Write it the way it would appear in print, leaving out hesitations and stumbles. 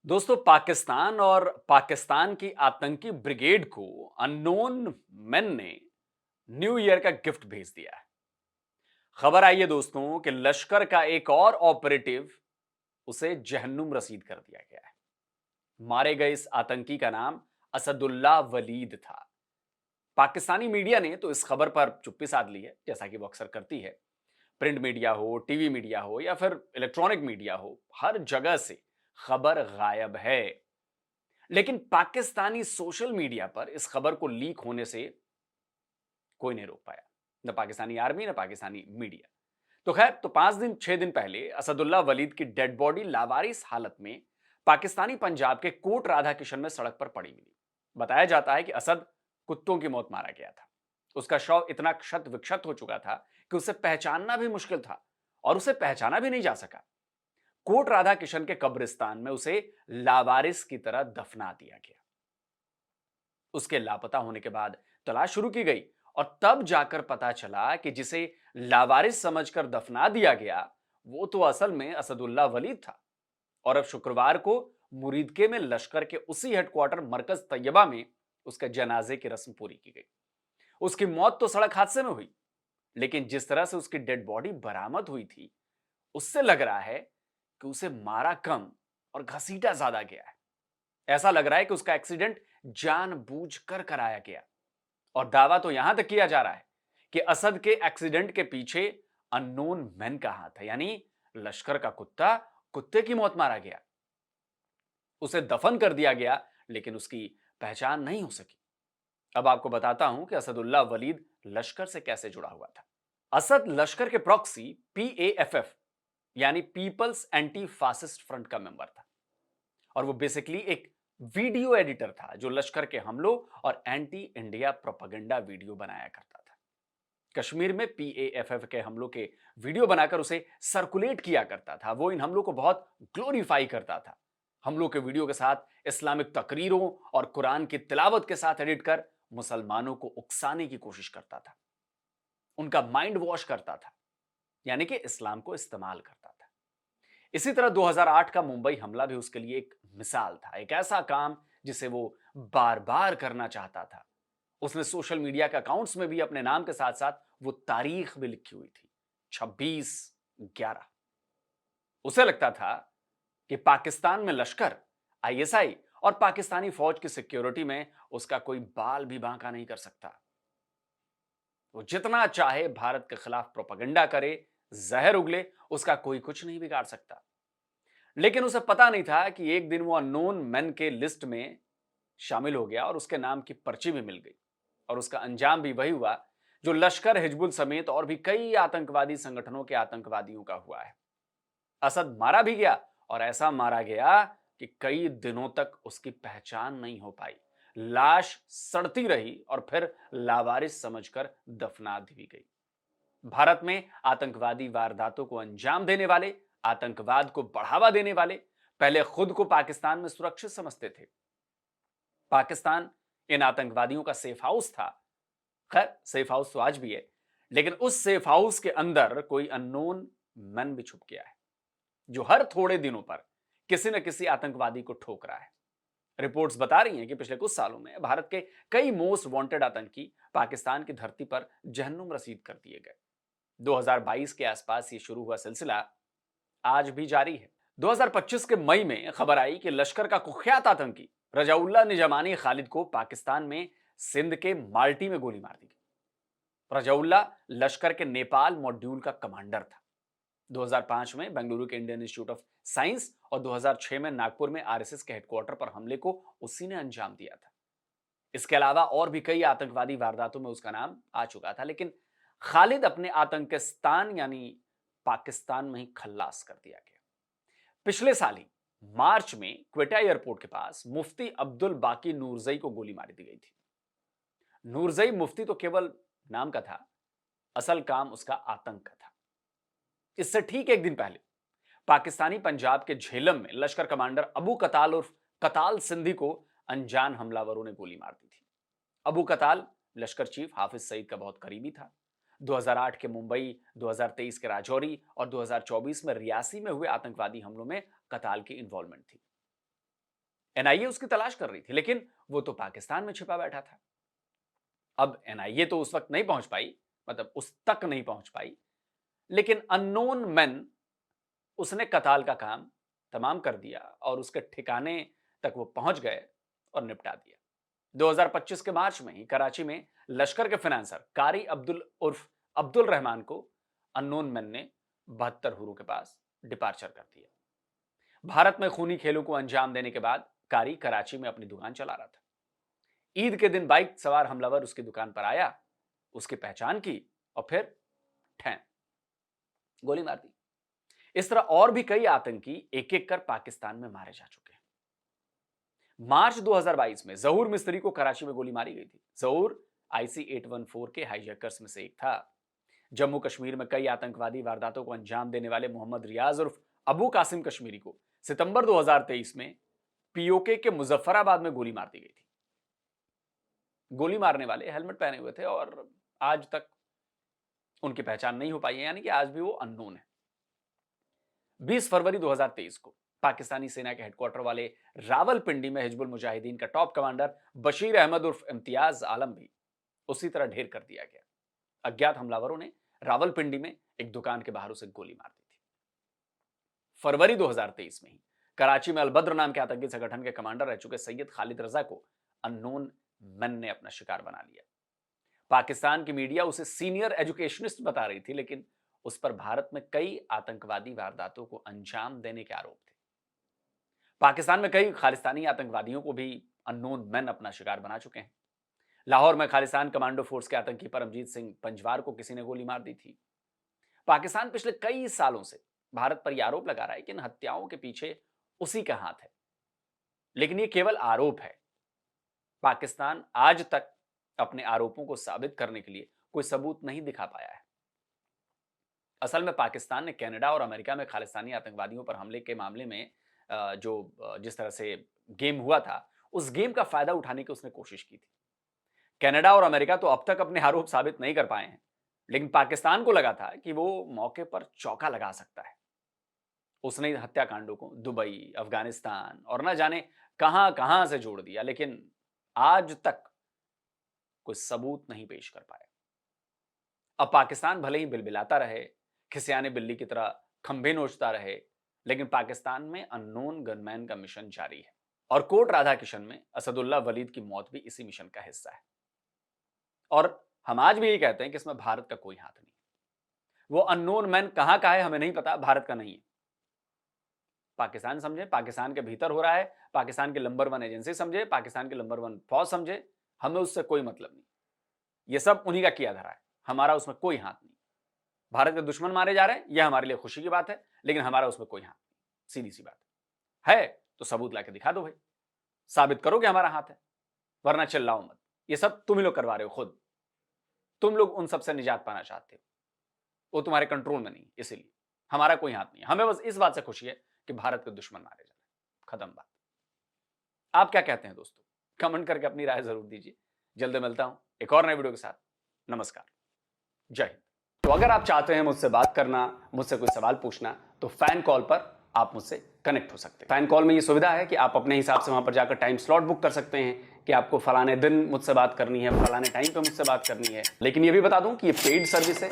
दोस्तों, पाकिस्तान और पाकिस्तान की आतंकी ब्रिगेड को अननोन मैन ने न्यू ईयर का गिफ्ट भेज दिया है। खबर आई है दोस्तों कि लश्कर का एक और ऑपरेटिव उसे जहन्नुम रसीद कर दिया गया है। मारे गए इस आतंकी का नाम असदुल्ला वलीद था। पाकिस्तानी मीडिया ने तो इस खबर पर चुप्पी साध ली है, जैसा कि वो अक्सर करती है। प्रिंट मीडिया हो, टीवी मीडिया हो या फिर इलेक्ट्रॉनिक मीडिया हो, हर जगह से खबर गायब है। लेकिन पाकिस्तानी सोशल मीडिया पर इस खबर को लीक होने से कोई नहीं रोक पाया, न पाकिस्तानी आर्मी न पाकिस्तानी मीडिया। तो खैर, तो 5 दिन 6 दिन पहले असदुल्ला वलीद की डेड बॉडी लावारिस हालत में पाकिस्तानी पंजाब के कोट राधा किशन में सड़क पर पड़ी मिली। बताया जाता है कि असद कुत्तों की मौत मारा गया था। उसका शव इतना क्षत विक्षत हो चुका था कि उसे पहचानना भी मुश्किल था, और उसे पहचाना भी नहीं जा सका। कोट राधा किशन के कब्रिस्तान में उसे लावारिस की तरह दफना दिया गया। उसके लापता होने के बाद तलाश शुरू की गई, और तब जाकर पता चला कि जिसे लावारिस समझकर दफना दिया गया, वो तो असल में असदुल्ला वलीद था। और अब शुक्रवार को मुरीदके में लश्कर के उसी हेडक्वार्टर मरकज तैयबा में उसके जनाजे की रस्म पूरी की गई। उसकी मौत तो सड़क हादसे में हुई, लेकिन जिस तरह से उसकी डेड बॉडी बरामद हुई थी, उससे लग रहा है कि उसे मारा कम और घसीटा ज्यादा गया है। ऐसा लग रहा है कि उसका एक्सीडेंट जानबूझकर कराया गया। और दावा तो यहां तक किया जा रहा है कि असद के एक्सीडेंट के पीछे अननोन मैन का हाथ है, यानी लश्कर का कुत्ता कुत्ते की मौत मारा गया। उसे दफन कर दिया गया, लेकिन उसकी पहचान नहीं हो सकी। अब आपको बताता हूं कि असदुल्ला वलीद लश्कर से कैसे जुड़ा हुआ था। असद लश्कर के प्रॉक्सी पीएएफएफ यानी पीपल्स एंटी फासिस्ट फ्रंट का मेंबर था। और वो बेसिकली एक वीडियो एडिटर था जो लश्कर के हमलों और एंटी इंडिया प्रोपेगेंडा वीडियो बनाया करता था। कश्मीर में पीएएफएफ के हमलों के वीडियो बनाकर उसे सर्कुलेट किया करता था। वो इन हमलों को बहुत ग्लोरीफाई करता था। हमलों के वीडियो के साथ इस्लामिक तकरीरों और कुरान की तिलावत के साथ एडिट कर मुसलमानों को उकसाने की कोशिश करता था, उनका माइंड वॉश करता था, यानी कि इस्लाम को इस्तेमाल करता था। इसी तरह 2008 का मुंबई हमला भी उसके लिए एक मिसाल था, एक ऐसा काम जिसे वो बार बार करना चाहता था। उसने सोशल मीडिया के अकाउंट्स में भी अपने नाम के साथ साथ वो तारीख भी लिखी हुई थी, 26/11। उसे लगता था कि पाकिस्तान में लश्कर, आईएसआई और पाकिस्तानी फौज की सिक्योरिटी में उसका कोई बाल भी बांका नहीं कर सकता। वो जितना चाहे भारत के खिलाफ प्रोपेगेंडा करे, जहर उगले, उसका कोई कुछ नहीं बिगाड़ सकता। लेकिन उसे पता नहीं था कि एक दिन वो अननोन मैन के लिस्ट में शामिल हो गया और उसके नाम की पर्ची भी मिल गई। और उसका अंजाम भी वही हुआ जो लश्कर, हिजबुल समेत और भी कई आतंकवादी संगठनों के आतंकवादियों का हुआ है। असद मारा भी गया, और ऐसा मारा गया कि कई दिनों तक उसकी पहचान नहीं हो पाई। लाश सड़ती रही और फिर लावारिस समझकर दफना दी गई। भारत में आतंकवादी वारदातों को अंजाम देने वाले, आतंकवाद को बढ़ावा देने वाले पहले खुद को पाकिस्तान में सुरक्षित समझते थे। पाकिस्तान इन आतंकवादियों का सेफ हाउस था। खैर, सेफ हाउस तो आज भी है, लेकिन उस सेफ हाउस के अंदर कोई अननोन मैन भी छुप गया है, जो हर थोड़े दिनों पर किसी न किसी आतंकवादी को ठोक रहा है। रिपोर्ट्स बता रही हैं कि पिछले कुछ सालों में भारत के कई मोस्ट वांटेड आतंकी पाकिस्तान की धरती पर जहन्नुम रसीद कर दिए गए। 2022 के आसपास ये शुरू हुआ सिलसिला आज भी जारी है। 2025 के मई में खबर आई कि लश्कर का कुख्यात आतंकी रजाउल्ला निजामानी खालिद को पाकिस्तान में सिंध के माल्टी में गोली मार दी गई। रजाउल्ला लश्कर के नेपाल मॉड्यूल का कमांडर था। 2005 में बेंगलुरु के इंडियन इंस्टीट्यूट ऑफ साइंस और 2006 में नागपुर में आरएसएस के हेडक्वार्टर पर हमले को उसी ने अंजाम दिया था। इसके अलावा और भी कई आतंकवादी वारदातों में उसका नाम आ चुका था, लेकिन खालिद अपने आतंकिस्तान यानी पाकिस्तान में ही खल्लास कर दिया गया। पिछले साल ही मार्च में क्वेटा एयरपोर्ट के पास मुफ्ती अब्दुल बाकी नूरजई को गोली मार दी गई थी। नूरजई मुफ्ती तो केवल नाम का था, असल काम उसका आतंक का था। इससे ठीक एक दिन पहले पाकिस्तानी पंजाब के झेलम में लश्कर कमांडर अबू कताल उर्फ कताल सिंधी को अनजान हमलावरों ने गोली मार दी थी। अबू कताल लश्कर चीफ हाफिज सईद का बहुत करीबी था। 2008 के मुंबई, 2023 के राजौरी और 2024 में रियासी में हुए आतंकवादी हमलों में कताल की इन्वॉल्वमेंट थी। एनआईए उसकी तलाश कर रही थी, लेकिन वो तो पाकिस्तान में छिपा बैठा था। अब एनआईए तो उस वक्त नहीं पहुंच पाई, मतलब उस तक नहीं पहुंच पाई, लेकिन अननोन मैन उसने कताल का काम तमाम कर दिया और उसके ठिकाने तक वो पहुंच गए और निपटा दिया। 2025 के मार्च में ही कराची में लश्कर के फाइनेंसर कारी अब्दुल उर्फ अब्दुल रहमान को अननोन मैन ने 72 हुरों के पास डिपार्चर कर दिया। भारत में खूनी खेलों को अंजाम देने के बाद कारी कराची में अपनी दुकान चला रहा था। ईद के दिन बाइक सवार हमलावर उसकी दुकान पर आया, उसकी पहचान की और फिर ठैन गोली मार दी। इस तरह और भी कई आतंकी एक एक कर पाकिस्तान में मारे जा चुके हैं। मार्च 2022 में जहूर मिस्त्री को कराची में गोली मारी गई थी। जहूर IC 814 के हाईजैकर्स में से एक था। जम्मू कश्मीर में कई आतंकवादी वारदातों को अंजाम देने वाले मोहम्मद रियाज उर्फ अबू कासिम कश्मीरी को सितंबर 2023 में POK के मुजफ्फराबाद में गोली मार दी गई थी। गोली मारने वाले हेलमेट पहने हुए थे और आज तक उनकी पहचान नहीं हो पाई है, यानी कि आज भी वो अननोन है। 20 फरवरी 2023 को पाकिस्तानी सेना के हेडक्वार्टर वाले रावलपिंडी में हिजबुल मुजाहिदीन का टॉप कमांडर बशीर अहमद उर्फ इम्तियाज आलम भी उसी तरह ढेर कर दिया गया। अज्ञात हमलावरों ने रावलपिंडी में एक दुकान के बाहर उसे गोली मार दी थी। फरवरी 2023 में ही कराची में अलबद्र नाम के आतंकी संगठन के कमांडर रह चुके सैयद खालिद रजा को अननोन मैन ने अपना शिकार बना लिया। पाकिस्तान की मीडिया उसे सीनियर एजुकेशनिस्ट बता रही थी, लेकिन उस पर भारत में कई आतंकवादी वारदातों को अंजाम देने के आरोप थे। पाकिस्तान में कई खालिस्तानी आतंकवादियों को भी अननोन मैन अपना शिकार बना चुके हैं। लाहौर में खालिस्तान कमांडो फोर्स के आतंकी परमजीत सिंह पंजवार को किसी ने गोली मार दी थी। पाकिस्तान पिछले कई सालों से भारत पर यह आरोप लगा रहा है कि इन हत्याओं के पीछे उसी का हाथ है, लेकिन यह केवल आरोप है। पाकिस्तान आज तक अपने आरोपों को साबित करने के लिए कोई सबूत नहीं दिखा पाया है। असल में पाकिस्तान ने कनाडा और अमेरिका में खालिस्तानी आतंकवादियों पर हमले के मामले में जिस तरह से गेम हुआ था, उस गेम का फायदा उठाने की उसने कोशिश की थी। कनाडा और अमेरिका तो अब तक अपने आरोप साबित नहीं कर पाए हैं, लेकिन पाकिस्तान को लगा था कि वो मौके पर चौका लगा सकता है। उसने हत्याकांडों को दुबई, अफगानिस्तान और न जाने कहां कहां से जोड़ दिया, लेकिन आज तक कोई सबूत नहीं पेश कर पाया। अब पाकिस्तान भले ही बिलबिलाता रहे, खिसियाने बिल्ली की तरह खंभे नोचता रहे, लेकिन पाकिस्तान में अननोन गनमैन का मिशन जारी है। और कोट राधाकिशन में असदुल्ला वलीद की मौत भी इसी मिशन का हिस्सा है। और हम आज भी यही कहते हैं कि इसमें भारत का कोई हाथ नहीं। वो अननोन मैन कहां का है हमें नहीं पता, भारत का नहीं है। पाकिस्तान समझे पाकिस्तान के भीतर हो रहा है, पाकिस्तान के नंबर 1 एजेंसी समझे, पाकिस्तान के नंबर 1 फौज समझे, हमें उससे कोई मतलब नहीं। ये सब उन्हीं का किया धरा है, हमारा उसमें कोई हाथ नहीं। भारत के दुश्मन मारे जा रहे हैं, यह हमारे लिए खुशी की बात है, लेकिन हमारा उसमें कोई हाथ नहीं। सीधी सी बात है तो सबूत लाके दिखा दो भाई, साबित करो कि हमारा हाथ है, वरना चिल्लाओ मत। ये सब तुम ही लोग करवा रहे हो खुद। तुम लोग उन सबसे निजात पाना चाहते हो, वो तुम्हारे कंट्रोल में नहीं, इसीलिए हमारा कोई हाथ नहीं है। हमें बस इस बात से खुशी है कि भारत के दुश्मन मारे जा रहे हैं, खत्म बात। आप क्या कहते हैं दोस्तों? कमेंट करके अपनी राय जरूर दीजिए। जल्द मिलता हूं एक और नए वीडियो के साथ। नमस्कार, जय हिंद। तो अगर आप चाहते हैं मुझसे बात करना, मुझसे कोई सवाल पूछना, तो फैन कॉल पर आप मुझसे कनेक्ट हो सकते हैं। फैन कॉल में ये सुविधा है कि आप अपने हिसाब से वहां पर जाकर टाइम स्लॉट बुक कर सकते हैं कि आपको फलाने दिन मुझसे बात करनी है, फलाने टाइम पे मुझसे बात करनी है। लेकिन ये भी बता दूं कि ये पेड सर्विस है।